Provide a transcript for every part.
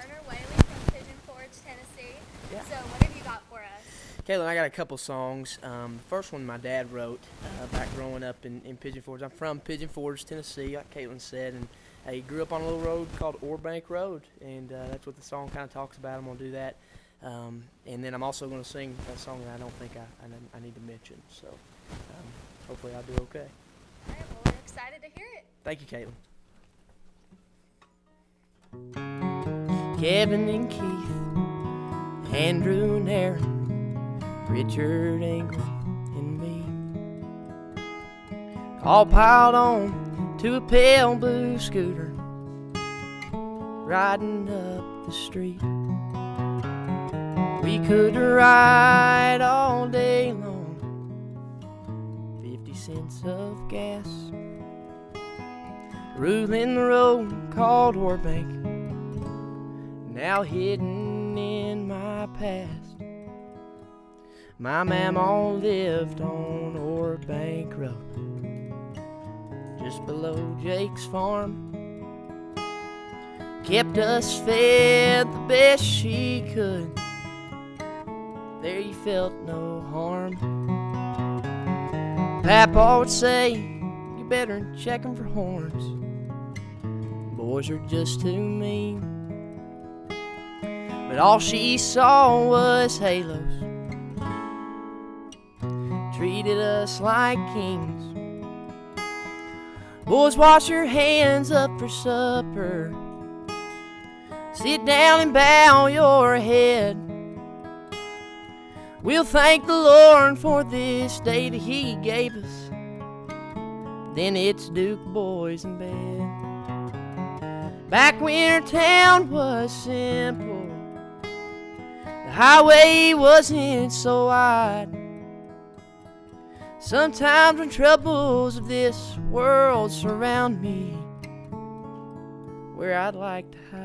Turner Whaley from Pigeon Forge, Tennessee. Yeah. So what have you got for us? Katelyn, I got a couple songs. The first one my dad wrote back growing up in Pigeon Forge. I'm from Pigeon Forge, Tennessee, like Katelyn said, and he grew up on a little road called Orbank Road, and that's what the song kind of talks about. I'm going to do that. And then I'm also going to sing a song that I don't think I need to mention. So hopefully I'll do okay. All right, well, we're excited to hear it. Thank you, Katelyn. Kevin and Keith, Andrew and Aaron, Richard, England, and me, all piled on to a pale blue scooter, riding up the street. We could ride all day long, 50 cents of gas, ruling the road called Orbank, now hidden in my past. My mama lived on Orbank Road, just below Jake's farm, kept us fed the best she could. There you felt no harm. Papa would say, you better check 'em for horns. Boys are just too mean. But all she saw was halos, treated us like kings. Boys, wash your hands up for supper, sit down and bow your head. We'll thank the Lord for this day that He gave us. Then it's Duke boys in bed. Back when our town was simple, the highway wasn't so wide. Sometimes when troubles of this world surround me, where I'd like to hide,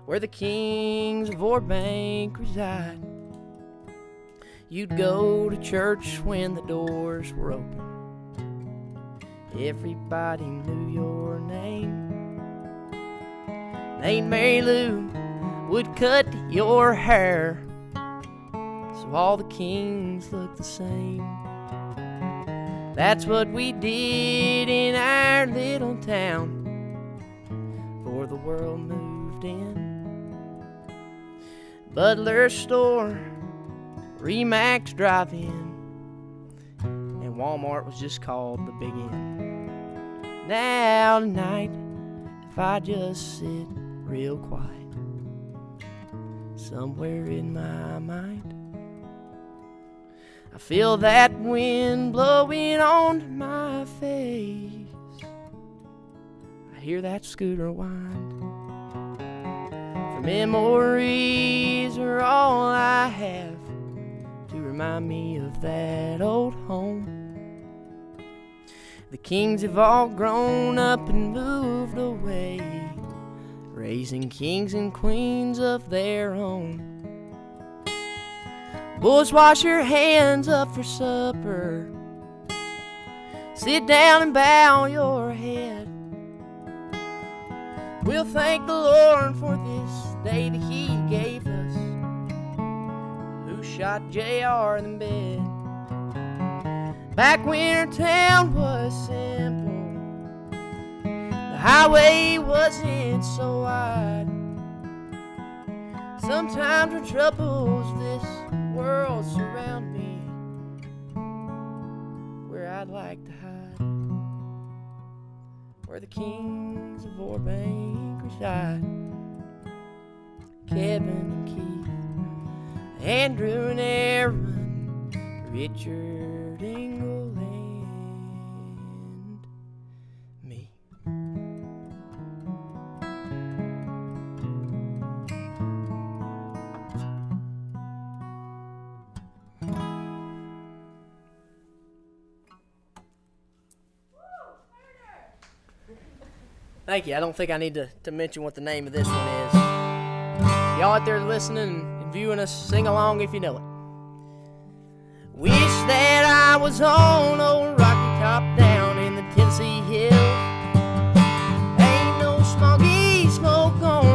where the kings of Orbank reside. You'd go to church when the doors were open. Everybody knew your name. Aunt Mary Lou would cut your hair, so all the kings looked the same. That's what we did in our little town, before the world moved in. Butler's store, Remax Drive-In, and Walmart was just called the Big Inn. Now tonight, if I just sit real quiet, somewhere in my mind, I feel that wind blowing on my face. I hear that scooter wind. For memories are all I have to remind me of that old home. The kings have all grown up and moved away, raising kings and queens of their own. Boys, wash your hands up for supper, sit down and bow your head. We'll thank the Lord for this day that He gave us, who shot JR in bed. Back when our town was simple, the highway wasn't so wide. Sometimes when troubles of this world surround me, where I'd like to hide, where the kings of Orbank reside. Kevin and Keith, Andrew and Aaron, Richard, England, and me. Thank you. I don't think I need to mention what the name of this one is. Y'all out there listening and viewing us, sing along if you know it. Wish that I was on old Rocky Top down in the Tennessee hills. Ain't no smoggy smoke on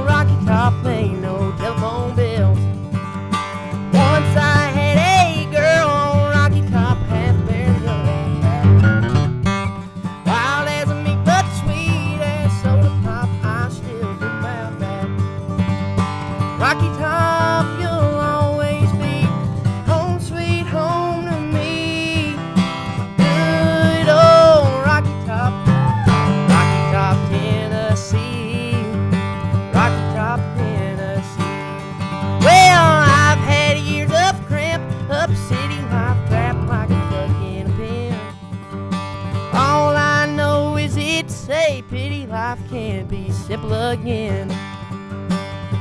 get to say pity life can be simple again.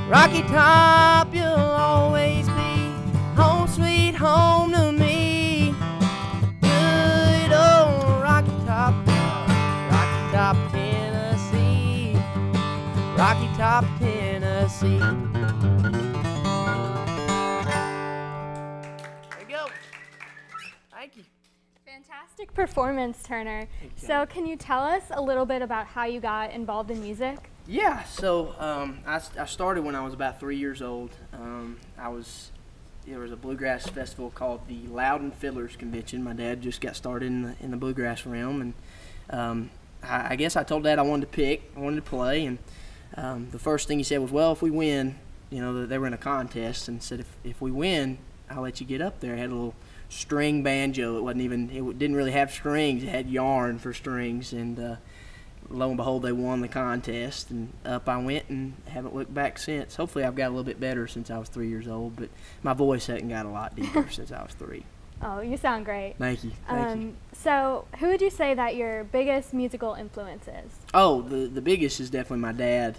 Rocky Top, you'll always be home sweet home to me. Good old Rocky Top, Tennessee. Rocky Top, Tennessee. There you go. Thank you. Fantastic performance, Turner. So can you tell us a little bit about how you got involved in music? Yeah, so I started when I was about 3 years old. There was a bluegrass festival called the Loudon Fiddlers Convention. My dad just got started in the bluegrass realm, and I guess I told Dad I wanted to play, and the first thing he said was, well, if we win, they were in a contest, and said if we win, I'll let you get up there. It had a little string banjo. It didn't really have strings. It had yarn for strings, and lo and behold, they won the contest, and up I went and haven't looked back since. Hopefully I've got a little bit better since I was 3 years old, but my voice hasn't got a lot deeper since I was 3. Oh, you sound great. Thank you. Thank you. So who would you say that your biggest musical influence is? Oh, the biggest is definitely my dad.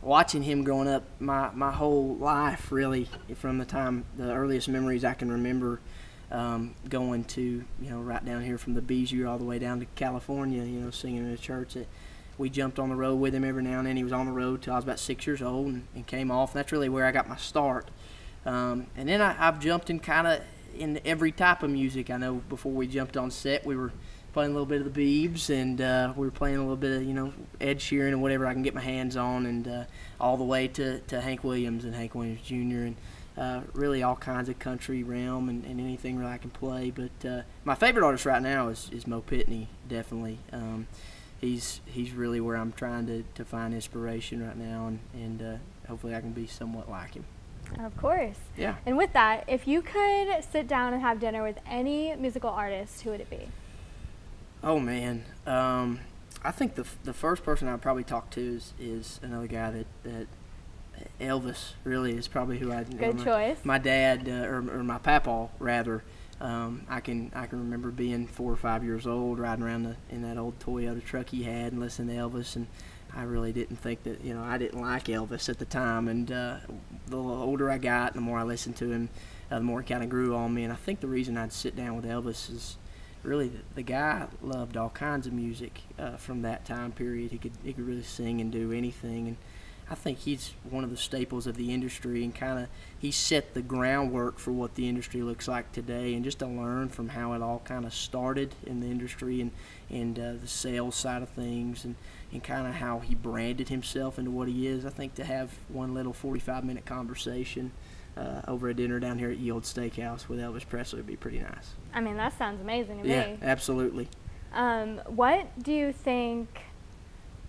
Watching him growing up my whole life, really, from the earliest memories I can remember, going to, right down here from the Bijou all the way down to California, singing in a church. That we jumped on the road with him every now and then. He was on the road till I was about 6 years old and came off. That's really where I got my start. And then I've jumped in every type of music. I know before we jumped on set, we were playing a little bit of the Biebs, and we were playing a little bit of, Ed Sheeran and whatever I can get my hands on, and all the way to Hank Williams and Hank Williams Jr. and really all kinds of country realm and anything really I can play. But my favorite artist right now is Mo Pitney, definitely. He's really where I'm trying to find inspiration right now, and hopefully I can be somewhat like him. Of course. Yeah. And with that, if you could sit down and have dinner with any musical artist, who would it be? Oh, man. I think the first person I'd probably talk to is another guy that Elvis really is probably who I'd... Good choice. My dad, or my papaw, rather. I can remember being 4 or 5 years old, riding around in that old Toyota truck he had and listening to Elvis, and I really didn't think that, I didn't like Elvis at the time, and the older I got, the more I listened to him, the more it kind of grew on me. And I think the reason I'd sit down with Elvis is really the guy loved all kinds of music from that time period. He could really sing and do anything, and I think he's one of the staples of the industry, and he set the groundwork for what the industry looks like today. And just to learn from how it all kind of started in the industry and the sales side of things, and kind of how he branded himself into what he is. I think to have one little 45-minute conversation over a dinner down here at Ye Old Steakhouse with Elvis Presley would be pretty nice. I mean, that sounds amazing to me. Yeah, absolutely. What do you think,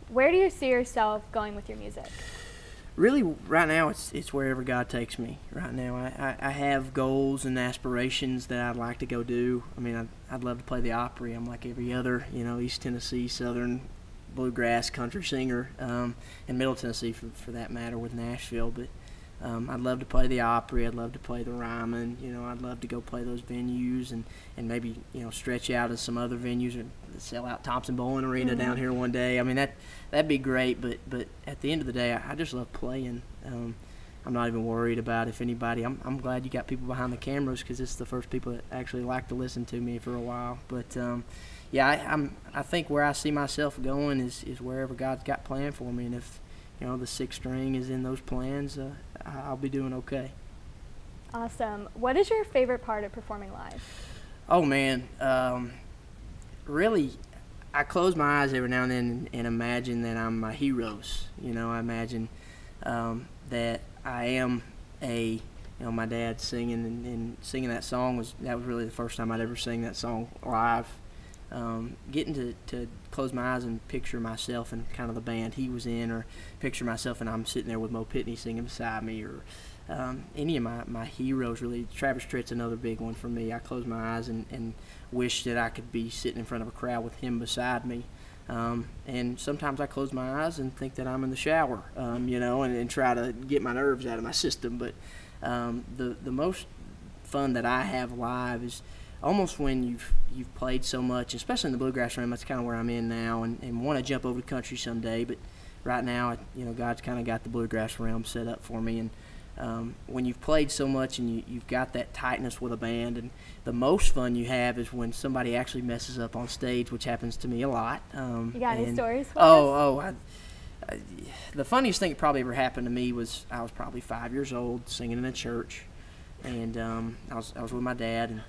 where do you see yourself going with your music? Really, right now, it's wherever God takes me. Right now, I have goals and aspirations that I'd like to go do. I mean, I'd love to play the Opry. I'm like every other, East Tennessee, Southern bluegrass country singer, and Middle Tennessee for that matter with Nashville. But I'd love to play the Opry. I'd love to play the Ryman. I'd love to go play those venues and maybe stretch out to some other venues and sell out Thompson Bowling Arena down here one day. I mean that'd be great. But at the end of the day, I just love playing. I'm not even worried about if anybody. I'm glad you got people behind the cameras, because it's the first people that actually like to listen to me for a while. But yeah, I think where I see myself going is wherever God's got planned for me, and if the sixth string is in those plans, I'll be doing okay. Awesome. What is your favorite part of performing live? Oh man, really, I close my eyes every now and then and imagine that I'm my heroes. I imagine that I am my dad singing and singing that song was really the first time I'd ever sing that song live. Getting to close my eyes and picture myself in kind of the band he was in, or picture myself and I'm sitting there with Mo Pitney singing beside me, or any of my heroes, really. Travis Tritt's another big one for me. I close my eyes and wish that I could be sitting in front of a crowd with him beside me. And sometimes I close my eyes and think that I'm in the shower, and try to get my nerves out of my system. But the most fun that I have live is almost when you've played so much, especially in the bluegrass realm. That's kind of where I'm in now, and want to jump over the country someday. But right now, God's kind of got the bluegrass realm set up for me. And when you've played so much and you've got that tightness with a band, and the most fun you have is when somebody actually messes up on stage, which happens to me a lot. You got any stories for us? The funniest thing that probably ever happened to me was I was probably 5 years old singing in a church, and I was with my dad, and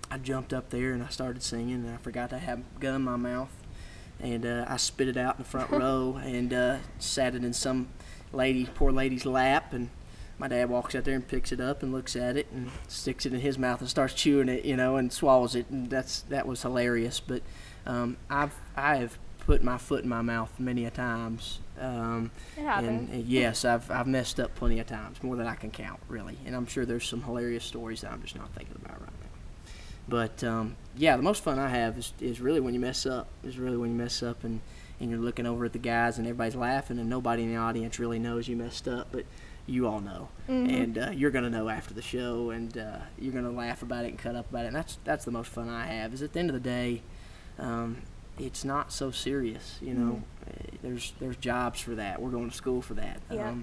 I jumped up there and I started singing, and I forgot to have gum in my mouth, and I spit it out in the front row and sat it in some poor lady's lap, and my dad walks out there and picks it up and looks at it and sticks it in his mouth and starts chewing it, and swallows it, and that was hilarious. But I have put my foot in my mouth many a times. It happens. And yes, I've messed up plenty of times, more than I can count, really. And I'm sure there's some hilarious stories that I'm just not thinking about right now. But the most fun I have is really when you mess up. And you're looking over at the guys and everybody's laughing and nobody in the audience really knows you messed up, but you all know. Mm-hmm. And you're going to know after the show, and you're going to laugh about it and cut up about it. And that's the most fun I have, is at the end of the day, it's not so serious, Mm-hmm. There's jobs for that. We're going to school for that. Yeah.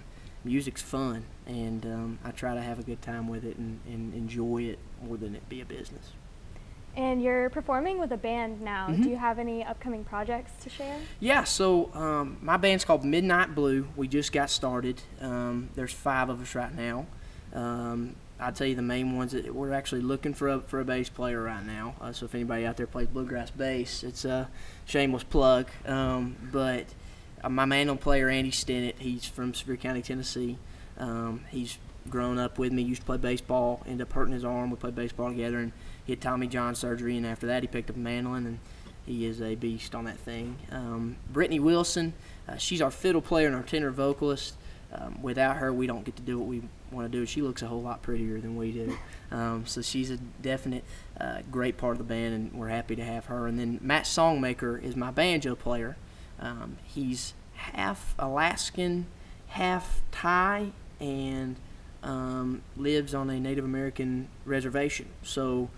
Music's fun, and I try to have a good time with it and enjoy it more than it be a business. And you're performing with a band now. Mm-hmm. Do you have any upcoming projects to share? Yeah, so my band's called Midnight Blue. We just got started. There's 5 of us right now. I'll tell you the main ones. That we're actually looking for a bass player right now. So if anybody out there plays bluegrass bass, it's a shameless plug. But my main player, Andy Stennett, he's from Sevier County, Tennessee. He's grown up with me, used to play baseball, ended up hurting his arm. We played baseball together, and he had Tommy John surgery, and after that he picked up a mandolin, and he is a beast on that thing. Brittany Wilson, she's our fiddle player and our tenor vocalist. Without her, we don't get to do what we want to do. She looks a whole lot prettier than we do. So she's a definite great part of the band, and we're happy to have her. And then Matt Songmaker is my banjo player. He's half Alaskan, half Thai, and lives on a Native American reservation. So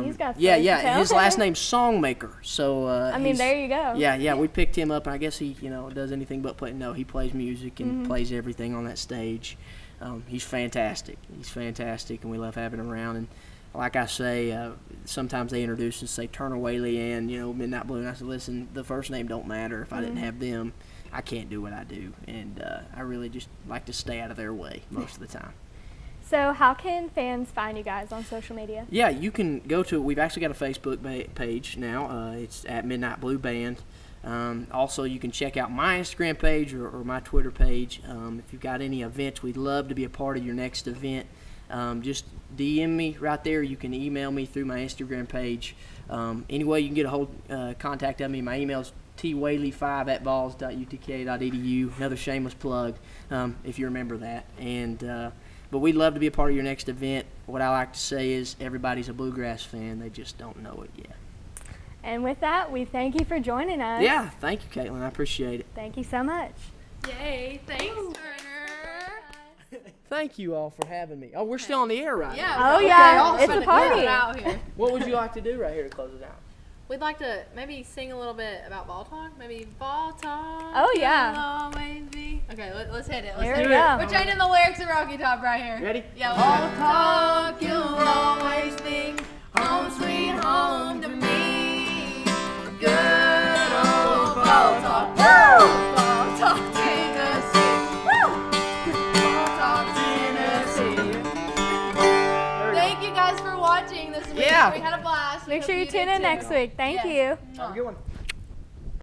He's got his last name's Songmaker. So there you go. Yeah, we picked him up, and I guess he does anything but play. No, he plays music and plays everything on that stage. He's fantastic, and we love having him around. And like I say, sometimes they introduce us, say Turner Whaley and Midnight Blue, and I said, listen, the first name don't matter. If I didn't have them, I can't do what I do, and I really just like to stay out of their way most of the time. So how can fans find you guys on social media? Yeah, you can go to, we've actually got a Facebook page now. It's at Midnight Blue Band. Also, you can check out my Instagram page or my Twitter page. If you've got any events, we'd love to be a part of your next event. Just DM me right there. You can email me through my Instagram page. Any way you can get a hold contact of me, my email is twhaley5@balls.utk.edu. Another shameless plug, if you remember that. And but we'd love to be a part of your next event. What I like to say is everybody's a bluegrass fan. They just don't know it yet. And with that, we thank you for joining us. Yeah, thank you, Katelyn. I appreciate it. Thank you so much. Yay, thanks, Turner. Thank you all for having me. Oh, we're still on the air right now. Yeah. Oh, yeah, it's a party. Out here. What would you like to do right here to close it out? We'd like to maybe sing a little bit about VolTalk. Maybe VolTalk. Oh, yeah. Will always be. Okay, let's hit it. Here Let's we do it. go. We're changing the lyrics to Rocky Top right here. Ready? Yeah. VolTalk, you'll always be home sweet home to me. Good old VolTalk. Woo! VolTalk, Tennessee. Woo! VolTalk, Tennessee. Thank you guys for watching this week. Yeah. We had a blast. We Make hope sure you did tune in too. next week. Thank Yes. you. Have a good one.